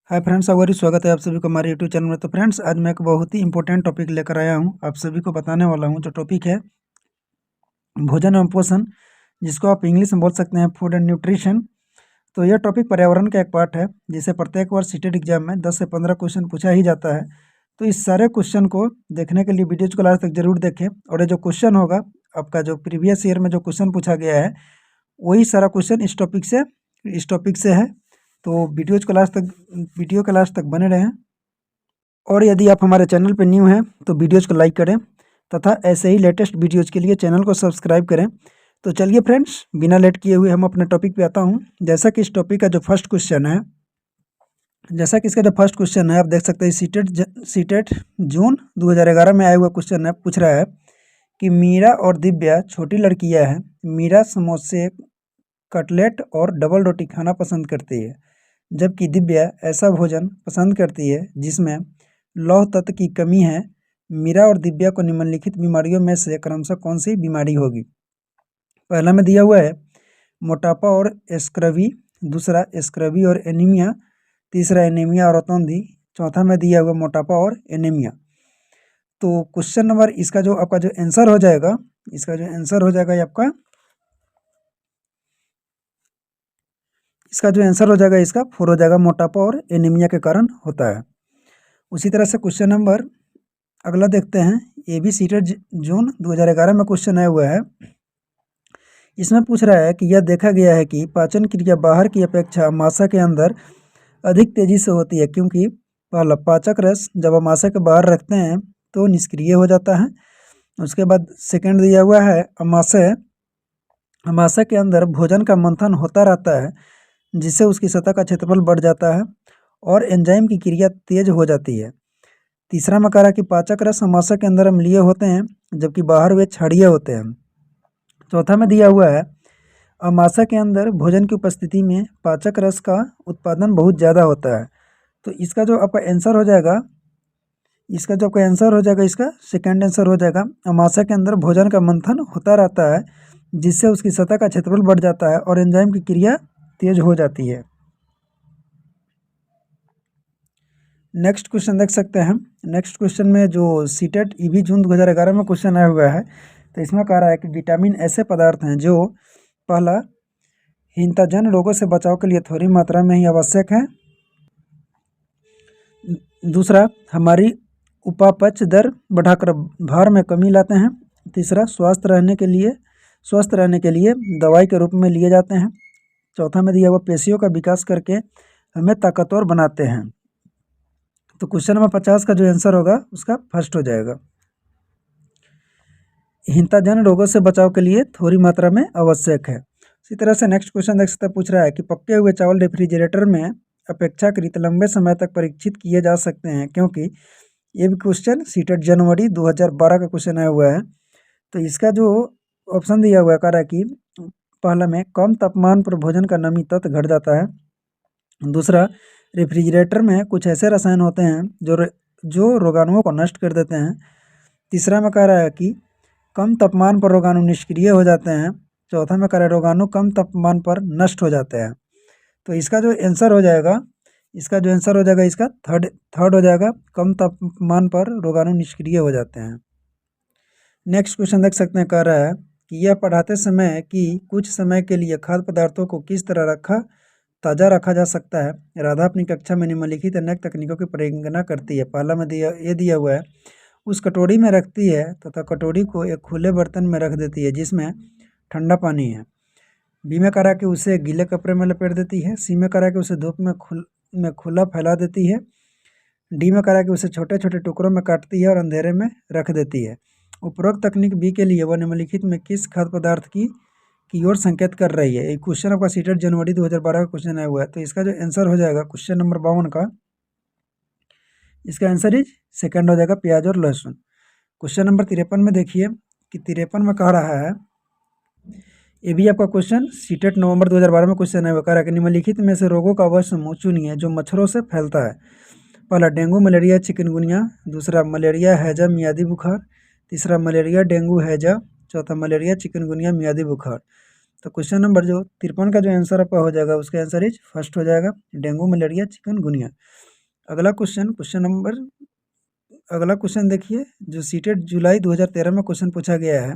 Hi friends, अगर स्वागत है आप सभी को हमारे यूट्यूब चैनल में। तो फ्रेंड्स, आज मैं एक बहुत ही इंपॉर्टेंट टॉपिक लेकर आया हूं, आप सभी को बताने वाला हूं। जो टॉपिक है भोजन एवं पोषण, जिसको आप इंग्लिश में बोल सकते हैं फूड एंड न्यूट्रिशन। तो यह टॉपिक पर्यावरण का एक पार्ट है, जिसे प्रत्येक वर्ष सीटेट एग्जाम में 10 से 15 क्वेश्चन पूछा ही जाता है। तो इस सारे क्वेश्चन को देखने के लिए वीडियो को लास्ट तक जरूर देखें। और ये जो क्वेश्चन होगा आपका, जो प्रीवियस ईयर में जो क्वेश्चन पूछा गया है, वही सारा क्वेश्चन इस टॉपिक से है। तो वीडियो के लास्ट तक बने रहें। और यदि आप हमारे चैनल पर न्यू हैं तो वीडियोज़ को लाइक करें तथा ऐसे ही लेटेस्ट वीडियोज़ के लिए चैनल को सब्सक्राइब करें। तो चलिए फ्रेंड्स, बिना लेट किए हुए हम अपने टॉपिक पे आता हूँ। जैसा कि इस टॉपिक का जो फर्स्ट क्वेश्चन है, आप देख सकते हैं सीटेट जून 2011 में आया हुआ क्वेश्चन है। पूछ रहा है कि मीरा और दिव्या छोटी लड़कियां हैं। मीरा समोसे, कटलेट और डबल रोटी खाना पसंद करती है, जबकि दिव्या ऐसा भोजन पसंद करती है जिसमें लौह तत्व की कमी है। मीरा और दिव्या को निम्नलिखित बीमारियों में से क्रमशः कौन सी बीमारी होगी? पहला में दिया हुआ है मोटापा और स्क्रवी, दूसरा स्क्रवी और एनीमिया, तीसरा एनीमिया और औतंधी, चौथा में दिया हुआ मोटापा और एनीमिया। तो क्वेश्चन नंबर इसका जो आंसर हो जाएगा, इसका 4 हो जाएगा, मोटापा और एनीमिया के कारण होता है। उसी तरह से क्वेश्चन नंबर अगला देखते हैं। ये भी सीटेट जून 2011 में क्वेश्चन आया हुआ है। इसमें पूछ रहा है कि यह देखा गया है कि पाचन क्रिया बाहर की अपेक्षा आमाशय के अंदर अधिक तेजी से होती है, क्योंकि पहला पाचक रस जब आमाशय के बाहर रखते हैं तो निष्क्रिय हो जाता है। उसके बाद सेकंड दिया हुआ है आमाशय के अंदर भोजन का मंथन होता रहता है, जिससे उसकी सतह का क्षेत्रफल बढ़ जाता है और एंजाइम की क्रिया तेज हो जाती है। तीसरा में कह रहा है कि पाचक रस आमाशय के अंदर अम्लीय होते हैं, जबकि बाहर वे क्षारीय होते हैं। चौथा में दिया हुआ है आमाशय के अंदर भोजन की उपस्थिति में पाचक रस का उत्पादन बहुत ज़्यादा होता है। तो इसका जो आपका आंसर हो जाएगा, इसका सेकंड आंसर हो जाएगा, आमाशय के अंदर भोजन का मंथन होता रहता है, जिससे उसकी सतह का क्षेत्रफल बढ़ जाता है और एंजाइम की क्रिया तेज हो जाती है। नेक्स्ट क्वेश्चन देख सकते हैं। नेक्स्ट क्वेश्चन में जो सीटेट ईवी जून 2011 में क्वेश्चन आया हुआ है, तो इसमें कह रहा है कि विटामिन ऐसे पदार्थ हैं जो पहला हीनताजन रोगों से बचाव के लिए थोड़ी मात्रा में ही आवश्यक है, दूसरा हमारी उपापच दर बढ़ाकर भार में कमी लाते हैं, तीसरा स्वस्थ रहने के लिए दवाई के रूप में लिए जाते हैं, चौथा में दिया हुआ पेशियों का विकास करके हमें ताकतवर बनाते हैं। तो क्वेश्चन नंबर 50 का जो आंसर होगा उसका फर्स्ट हो जाएगा, हीनताजन रोगों से बचाव के लिए थोड़ी मात्रा में आवश्यक है। इसी तरह से नेक्स्ट क्वेश्चन देख सकते हैं। पूछ रहा है कि पके हुए चावल रेफ्रिजरेटर में अपेक्षाकृत लंबे समय तक परीक्षित किए जा सकते हैं, क्योंकि ये भी क्वेश्चन सीटेट जनवरी 2012 का क्वेश्चन आया हुआ है। तो इसका जो ऑप्शन दिया हुआ है, कह रहा है कि पहला में कम तापमान पर भोजन का नमी तत्व घट जाता है, दूसरा रेफ्रिजरेटर में कुछ ऐसे रसायन होते हैं जो रोगाणुओं को नष्ट कर देते हैं, तीसरा में कह रहा है कि कम तापमान पर रोगाणु निष्क्रिय हो जाते हैं, चौथा में कह रहा है रोगाणु कम तापमान पर नष्ट हो जाते हैं। तो इसका जो आंसर हो जाएगा, इसका थर्ड हो जाएगा, कम तापमान पर रोगाणु निष्क्रिय हो जाते हैं। नेक्स्ट क्वेश्चन देख सकते हैं। कह रहा है कि यह पढ़ाते समय कि कुछ समय के लिए खाद्य पदार्थों को किस तरह ताज़ा रखा जा सकता है। राधा अपनी कक्षा में निम्नलिखित अनेक तकनीकों की प्रयोगना करती है। पहला में दिया हुआ है, उस कटोरी में रखती है तथा कटोरी को एक खुले बर्तन में रख देती है जिसमें ठंडा पानी है। बी में करा कि उसे गीले कपड़े में लपेट देती है। सी में करा कि उसे धूप में खुला फैला देती है। डी में करा कि उसे छोटे छोटे टुकड़ों में काटती है और अंधेरे में रख देती है। उपरोक्त तकनीक बी के लिए वह निम्नलिखित में किस खाद्य पदार्थ की ओर संकेत कर रही है। एक क्वेश्चन आपका सीटेट जनवरी 2012 का क्वेश्चन आया हुआ है। तो इसका जो आंसर हो जाएगा क्वेश्चन नंबर 52 का, इसका आंसर इज सेकंड हो जाएगा, प्याज और लहसुन। क्वेश्चन नंबर 53 में देखिए कि 53 में कह रहा है, ये भी आपका क्वेश्चन सीटेट नवंबर 2012 में क्वेश्चन है। कह रहा है कि निम्नलिखित में से रोगों का वह समूह चुनिए जो मच्छरों से फैलता है। पहला डेंगू, मलेरिया, चिकनगुनिया, दूसरा मलेरिया, हैजा, मियादी बुखार, तीसरा मलेरिया, डेंगू, हैजा, चौथा मलेरिया, चिकनगुनिया, मियादी बुखार। तो क्वेश्चन नंबर जो 53 का जो आंसर आपका हो जाएगा उसका आंसर इज फर्स्ट हो जाएगा, डेंगू मलेरिया चिकनगुनिया। अगला क्वेश्चन देखिए, जो सीटेट जुलाई 2013 में क्वेश्चन पूछा गया है।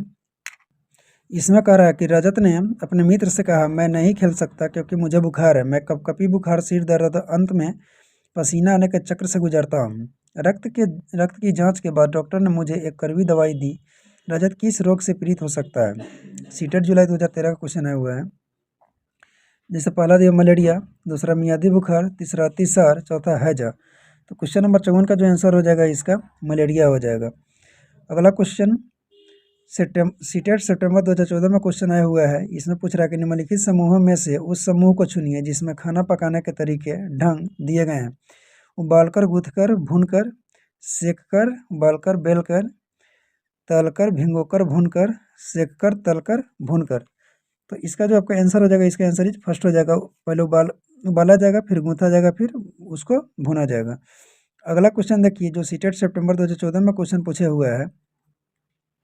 इसमें कह रहा है कि रजत ने अपने मित्र से कहा, मैं नहीं खेल सकता क्योंकि मुझे बुखार है, मैं कपकपी बुखार, सिर दर्द, अंत में पसीना आने के चक्र से गुजरता हूँ। रक्त की जांच के बाद डॉक्टर ने मुझे एक कड़वी दवाई दी। रजत किस रोग से पीड़ित हो सकता है? सीटेट जुलाई 2013 का क्वेश्चन आया हुआ है। जैसे पहला दिया मलेरिया, दूसरा मियादी बुखार, तीसरा अतिसार, चौथा हैजा। तो क्वेश्चन नंबर 54 का जो आंसर हो जाएगा इसका मलेरिया हो जाएगा। अगला क्वेश्चन सीटेट सितंबर 2014 में क्वेश्चन आया हुआ है। इसमें पूछ रहा है कि निम्नलिखित समूहों में से उस समूह को चुनिए जिसमें खाना पकाने के तरीके ढंग दिए गए हैं। उबालकर, गूंथकर, भूनकर, सेककर, उबालकर, बेलकर, तलकर, भिगोकर, भूनकर, सेककर, तलकर, भूनकर। तो इसका जो आपका आंसर हो जाएगा, इसका आंसर इज फर्स्ट हो जाएगा। पहले उबाला जाएगा, फिर गूंथा जाएगा, फिर उसको भुना जाएगा। अगला क्वेश्चन देखिए, जो सीटेट सितंबर 2014 में क्वेश्चन पूछे हुआ है।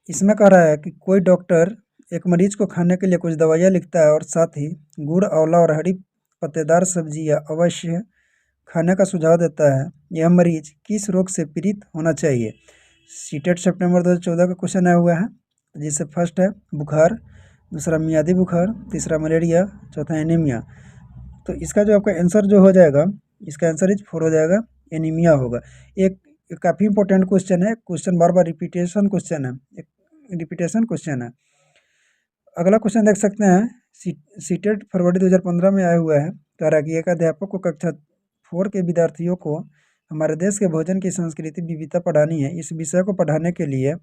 इसमें कह रहा है कि कोई डॉक्टर एक मरीज को खाने के लिए कुछ दवाइयाँ लिखता है और साथ ही गुड़, आंवला और हरी पत्तेदार सब्जियाँ अवश्य खाने का सुझाव देता है। यह मरीज किस रोग से पीड़ित होना चाहिए? सीटेट सितंबर 2014 का क्वेश्चन आया हुआ है, जिससे फर्स्ट है बुखार, दूसरा मियादी बुखार, तीसरा मलेरिया, चौथा एनीमिया। तो इसका जो आपका आंसर जो हो जाएगा, इसका आंसर इज 4 हो जाएगा, एनीमिया होगा। एक काफ़ी इंपॉर्टेंट क्वेश्चन है, क्वेश्चन बार बार रिपीटेशन क्वेश्चन है, एक रिपीटेशन क्वेश्चन है। अगला क्वेश्चन देख सकते हैं, सीटेट फरवरी 2015 में आया हुआ है। कह रहा है कि एक अध्यापक को कक्षा 4 के विद्यार्थियों को हमारे देश के भोजन की सांस्कृतिक विविधता पढ़ानी है। इस विषय को पढ़ाने के लिए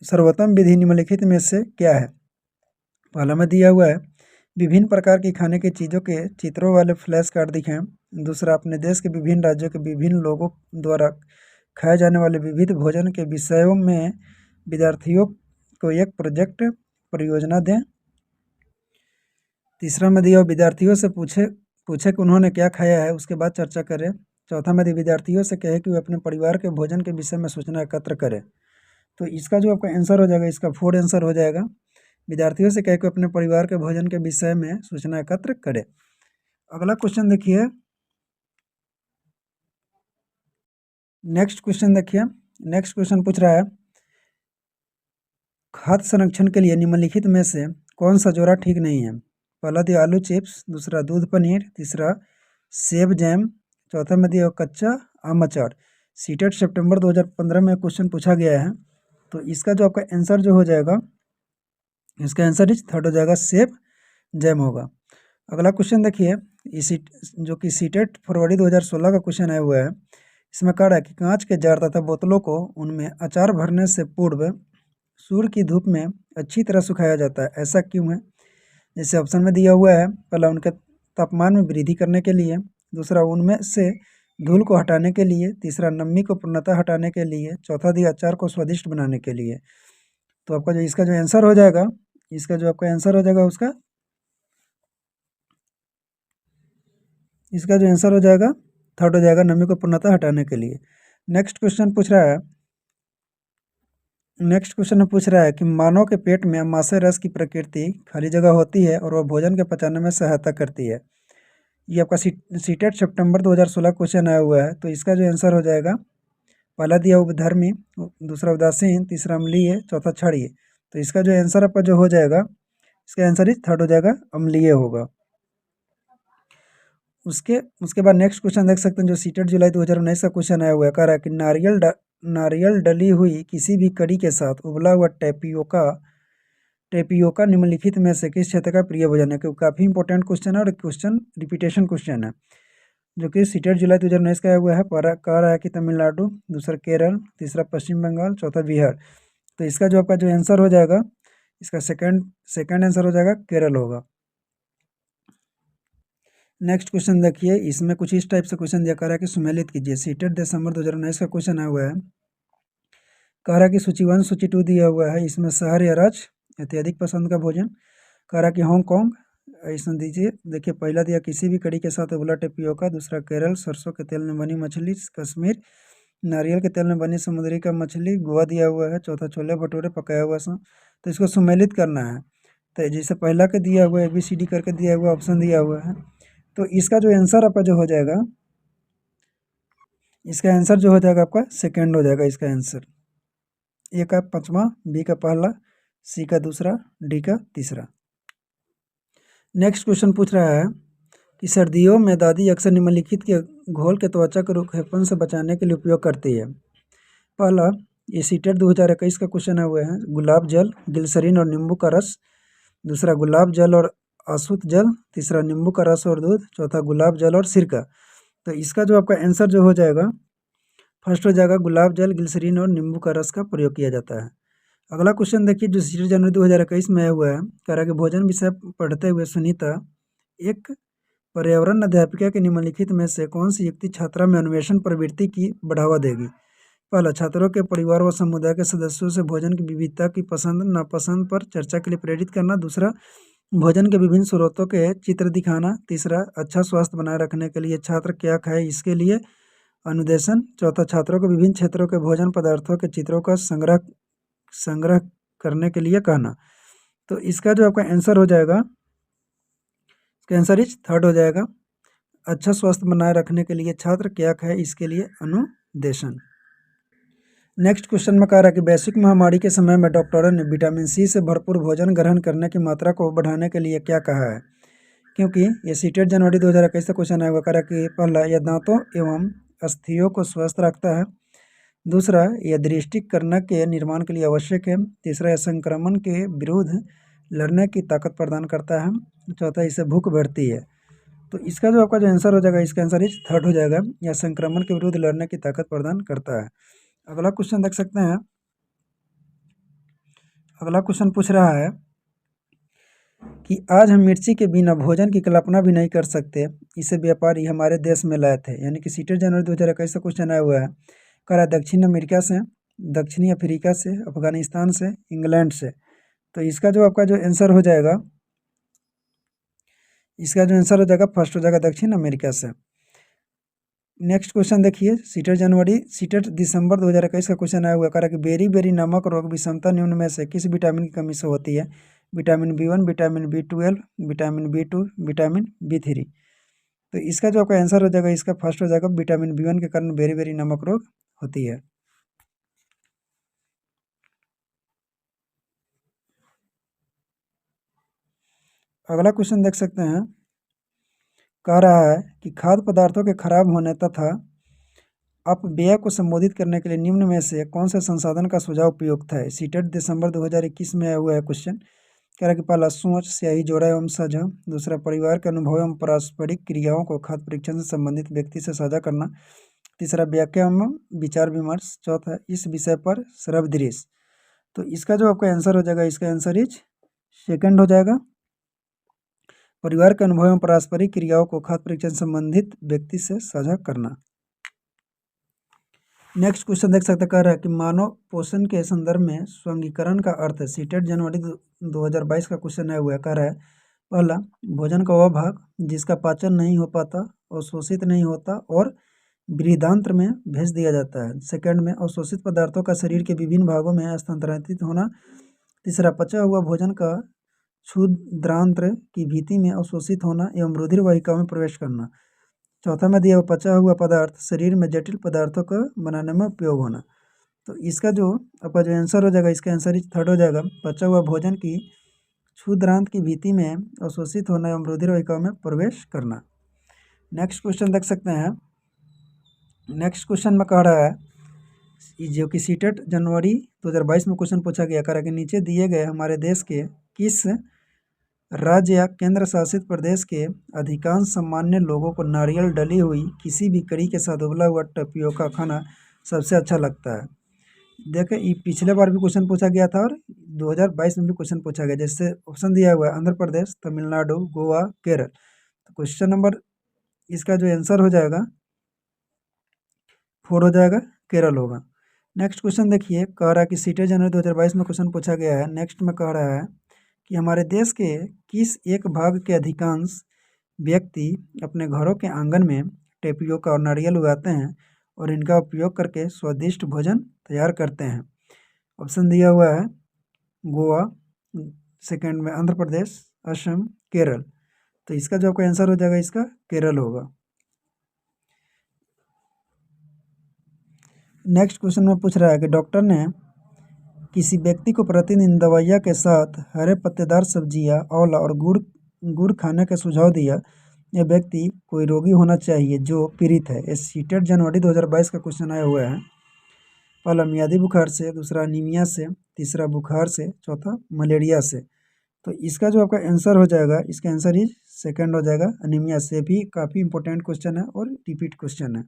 सर्वोत्तम विधि निम्नलिखित में से क्या है? पहला में दिया हुआ है, विभिन्न प्रकार की खाने की चीज़ों के चित्रों वाले फ्लैश कार्ड दिखाएं। दूसरा, अपने देश के विभिन्न राज्यों के विभिन्न लोगों द्वारा खाए जाने वाले विविध भोजन के विषयों में विद्यार्थियों को एक प्रोजेक्ट परियोजना दें। तीसरा में दिया, विद्यार्थियों से पूछे कि उन्होंने क्या खाया है, उसके बाद चर्चा करें। चौथा में विद्यार्थियों से कहे कि वे अपने परिवार के भोजन के विषय में सूचना एकत्र करें। तो इसका जो आपका आंसर हो जाएगा, इसका 4 आंसर हो जाएगा। विद्यार्थियों से कह के अपने परिवार के भोजन के विषय में सूचना एकत्र करें। अगला क्वेश्चन देखिए, नेक्स्ट क्वेश्चन पूछ रहा है, खाद्य संरक्षण के लिए निम्नलिखित में से कौन सा जोड़ा ठीक नहीं है? पहला दिया आलू चिप्स, दूसरा दूध पनीर, तीसरा सेब जैम, चौथा में दिया कच्चा आम अचार। सीटेट सितंबर 2015 में क्वेश्चन पूछा गया है। तो इसका जो आपका आंसर जो हो जाएगा, इसका आंसर इज 3rd हो जाएगा, सेब जैम होगा। अगला क्वेश्चन देखिए, जो कि सीटेट फरवरी 2016 का क्वेश्चन आया हुआ है। इसमें कह रहा है कि कांच के जार तथा बोतलों को उनमें अचार भरने से पूर्व सूर्य की धूप में अच्छी तरह सुखाया जाता है, ऐसा क्यों है? जैसे ऑप्शन में दिया हुआ है, पहला उनके तापमान में वृद्धि करने के लिए, दूसरा उनमें से धूल को हटाने के लिए, तीसरा नमी को पूर्णतः हटाने के लिए, चौथा दिया अचार को स्वादिष्ट बनाने के लिए। तो आपका जो इसका जो आंसर हो जाएगा, इसका जो आपका आंसर हो जाएगा इसका जो आंसर हो जाएगा 3rd हो जाएगा, नमी को पूर्णतः हटाने के लिए। नेक्स्ट क्वेश्चन में पूछ रहा है कि मानव के पेट में अमाशय रस की प्रकृति खाली जगह होती है और वह भोजन के पचाने में सहायता करती है। ये आपका सीटेट सितंबर 2016 क्वेश्चन आया हुआ है। तो इसका जो आंसर हो जाएगा, पहला दिया उपधर्मी, दूसरा उदासीन, तीसरा अम्लीय, चौथा क्षारीय। तो इसका जो आंसर आपका जो हो जाएगा, इसका आंसर इज 3rd हो जाएगा, अम्लीय होगा। उसके बाद नेक्स्ट क्वेश्चन देख सकते हैं, जो सीटेट जुलाई 2019 का क्वेश्चन आया हुआ है। कह रहा है कि नारियल डली हुई किसी भी कड़ी के साथ उबला हुआ टेपियोका निम्नलिखित में से किस क्षेत्र का प्रिय भोजन है? क्योंकि काफ़ी इंपॉर्टेंट क्वेश्चन है और क्वेश्चन रिपीटेशन क्वेश्चन है, जो कि सीटेट जुलाई 2019 का आया हुआ है। कह रहा है कि तमिलनाडु, दूसरा केरल, तीसरा पश्चिम बंगाल, चौथा बिहार। तो इसका जो आपका जो आंसर हो जाएगा, इसका सेकंड आंसर हो जाएगा, केरल होगा। नेक्स्ट क्वेश्चन देखिए, इसमें कुछ इस टाइप से क्वेश्चन दिया, कह रहा है कि सुमेलित कीजिए। सीटेट दिसंबर 2019 का क्वेश्चन आया हुआ है। कह रहा है कि सूची 1 सूची 2 दिया हुआ है, इसमें शहर या राज्य अत्यधिक पसंद का भोजन। कह रहा है कि हांगकॉन्ग, इसमें दीजिए। देखिए, पहला दिया किसी भी कड़ी के साथ उबला टेपियोका, दूसरा केरल, सरसों के तेल में बनी मछली, कश्मीर नारियल के तेल में बनी समुद्री का मछली, गोवा दिया हुआ है, चौथा छोले भटूरे पकाया हुआ। तो इसको सुमेलित करना है। तो जैसे पहला के दिया हुआ है ABCD करके दिया हुआ ऑप्शन दिया हुआ है, तो इसका जो आंसर आपका जो हो जाएगा, इसका आंसर जो हो जाएगा आपका सेकंड हो जाएगा इसका आंसर। ए का पाँचवा, बी का पहला, सी का दूसरा, डी का तीसरा। नेक्स्ट क्वेश्चन पूछ रहा है कि सर्दियों में दादी अक्सर निम्नलिखित के घोल के त्वचा को रूखेपन से बचाने के लिए उपयोग करती है। पहला, ये सीटेट 2021 का क्वेश्चन है, हुए हैं गुलाब जल, ग्लिसरीन और नींबू का रस। दूसरा गुलाब जल और अशुद्ध जल। तीसरा नींबू का रस और दूध। चौथा गुलाब जल और सिरका। तो इसका जो आपका आंसर जो हो जाएगा, फर्स्ट हो जाएगा गुलाब जल, ग्लिसरीन और नींबू का रस का प्रयोग किया जाता है। अगला क्वेश्चन देखिए जो 6 जनवरी 2021 में आया हुआ है, कह रहा है कि भोजन विषय पढ़ते हुए सुनीता एक पर्यावरण अध्यापिका के निम्नलिखित में से कौन सी युक्ति छात्रा में अन्वेषण प्रवृत्ति की बढ़ावा देगी। पहला, छात्रों के परिवार व समुदाय के सदस्यों से भोजन की विविधता की पसंद नापसंद पर चर्चा के लिए प्रेरित करना। दूसरा, भोजन के विभिन्न स्रोतों के चित्र दिखाना। तीसरा, अच्छा स्वास्थ्य बनाए रखने के लिए छात्र क्या खाए इसके लिए अनुदेशन। चौथा, छात्रों को विभिन्न क्षेत्रों के भोजन पदार्थों के चित्रों का संग्रह करने के लिए कहना। तो इसका जो आपका आंसर हो जाएगा, इसका आंसर इज थर्ड हो जाएगा, अच्छा स्वास्थ्य बनाए रखने के लिए छात्र क्या खाए इसके लिए अनुदेशन। नेक्स्ट क्वेश्चन में कह रहा है कि वैश्विक महामारी के समय में डॉक्टरों ने विटामिन सी से भरपूर भोजन ग्रहण करने की मात्रा को बढ़ाने के लिए क्या कहा है। क्योंकि ये सीटेट जनवरी 2021 का क्वेश्चन है, वो कह रहा है कि पहला, यह दांतों एवं अस्थियों को स्वस्थ रखता है। दूसरा, यह दृष्टि करना के निर्माण के लिए आवश्यक है। तीसरा, यह संक्रमण के विरुद्ध लड़ने की ताकत प्रदान करता है। चौथा, इससे भूख बढ़ती है। तो इसका जो आपका जो आंसर हो जाएगा, इसका आंसर इज थर्ड हो जाएगा, यह संक्रमण के विरुद्ध लड़ने की ताकत प्रदान करता है। अगला क्वेश्चन देख सकते हैं। अगला क्वेश्चन पूछ रहा है कि आज हम मिर्ची के बिना भोजन की कल्पना भी नहीं कर सकते, इसे व्यापारी हमारे देश में लाए थे। यानी कि सीटेट जनवरी 2021 का क्वेश्चन आया हुआ है, कह रहा है दक्षिण अमेरिका से, दक्षिणी अफ्रीका से, अफगानिस्तान से, इंग्लैंड से। तो इसका जो आपका जो आंसर हो जाएगा, इसका जो आंसर हो जाएगा फर्स्ट हो जाएगा दक्षिण अमेरिका से। नेक्स्ट क्वेश्चन देखिए, सीटेट दिसंबर 2021 का क्वेश्चन आया हुआ, कह रहा है कि बेरी नामक रोग विषमता निम्न में से किस विटामिन की कमी से होती है। Vitamin B1, vitamin B12, vitamin B2, vitamin B3। तो इसका जो आपका आंसर हो जाएगा, इसका फर्स्ट हो जाएगा, विटामिन B1 के कारण बेरी नामक रोग होती है। अगला क्वेश्चन देख सकते हैं, कह रहा है कि खाद्य पदार्थों के खराब होने तथा अपव्यय को संबोधित करने के लिए निम्न में से कौन से संसाधन का सुझाव उपयुक्त है। सीटेट दिसंबर 2021 में आया हुआ है क्वेश्चन, कह रहा है कि पहला, सोच, स्याही, जोड़ा एवं साझा। दूसरा, परिवार के अनुभव एवं पारस्परिक क्रियाओं को खाद्य परीक्षण से संबंधित व्यक्ति से साझा करना। तीसरा, व्याख्या एवं विचार विमर्श। चौथा, इस विषय पर श्रव्य दृश्य। तो इसका जो आपका आंसर हो जाएगा, इसका आंसर इज सेकंड हो जाएगा, परिवार के अनुभव एवं पारस्परिक क्रियाओं को खाद्य परीक्षण संबंधित व्यक्ति से साझा करना। नेक्स्ट क्वेश्चन देख सकते, कह रहा है कि मानव पोषण के संदर्भ में स्वंगीकरण का अर्थ है। सीटेट जनवरी 2022 का क्वेश्चन है हुआ है, कह रहा है पहला, भोजन का वह भाग जिसका पाचन नहीं हो पाता, अवशोषित नहीं होता और बृहदान्त्र में भेज दिया जाता है। सेकंड में, अवशोषित पदार्थों का शरीर के विभिन्न भागों में स्थानांतरित होना। तीसरा, पचा हुआ भोजन का क्षुद्रांत्र की भित्ति में अवशोषित होना एवं रुधिर वाहिकाओं में प्रवेश करना। चौथा में दिया पचा हुआ पदार्थ शरीर में जटिल पदार्थों को बनाने में उपयोग होना। तो इसका जो आपका जो आंसर हो जाएगा, इसका आंसर इज थर्ड हो जाएगा, पचा हुआ भोजन की क्षुद्रांत की भित्ति में अवशोषित होना एवं रुधिर वाहिकाओं में प्रवेश करना। नेक्स्ट क्वेश्चन देख सकते हैं। नेक्स्ट क्वेश्चन में कह रहा है जो कि सीटेट जनवरी 2022 में क्वेश्चन पूछा गया, कह रहा है कि नीचे दिए गए हमारे देश के किस राज्य या केंद्र शासित प्रदेश के अधिकांश सामान्य लोगों को नारियल डली हुई किसी भी करी के साथ उबला हुआ टपियोका खाना सबसे अच्छा लगता है। देखें, ये पिछले बार भी क्वेश्चन पूछा गया था और 2022 में भी क्वेश्चन पूछा गया, जैसे ऑप्शन दिया हुआ है आंध्र प्रदेश, तमिलनाडु, गोवा, केरल। तो क्वेश्चन नंबर इसका जो आंसर हो जाएगा 4 हो जाएगा, केरल होगा। नेक्स्ट क्वेश्चन देखिए, कह रहा है कि सीटेट जनवरी 2022 में क्वेश्चन पूछा गया है। नेक्स्ट में कह रहा है कि हमारे देश के किस एक भाग के अधिकांश व्यक्ति अपने घरों के आंगन में टेपियोका और नारियल उगाते हैं और इनका उपयोग करके स्वादिष्ट भोजन तैयार करते हैं। ऑप्शन दिया हुआ है गोवा, सेकंड में आंध्र प्रदेश, असम, केरल। तो इसका जो आपका आंसर हो जाएगा इसका केरल होगा। नेक्स्ट क्वेश्चन में पूछ रहा है कि डॉक्टर ने किसी व्यक्ति को प्रतिदिन दवाइयाँ के साथ हरे पत्तेदार सब्जियाँ, आंवला और गुड़ गुड़ खाने का सुझाव दिया। यह व्यक्ति कोई रोगी होना चाहिए जो पीड़ित है। ये सीटेट जनवरी 2022 का क्वेश्चन आया हुआ है। पहला मियादी बुखार से, दूसरा अनीमिया से, तीसरा बुखार से, चौथा मलेरिया से। तो इसका जो आपका आंसर हो जाएगा, इसका आंसर ही सेकंड हो जाएगा, अनीमिया से। भी काफ़ी इंपॉर्टेंट क्वेश्चन है और रिपीट क्वेश्चन है।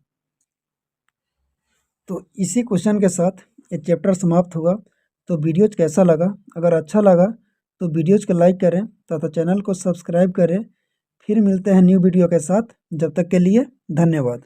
तो इसी क्वेश्चन के साथ ये चैप्टर समाप्त हुआ। तो वीडियोज कैसा लगा? अगर अच्छा लगा तो वीडियोज को लाइक करें तथा चैनल को सब्सक्राइब करें। फिर मिलते हैं न्यू वीडियो के साथ। जब तक के लिए धन्यवाद।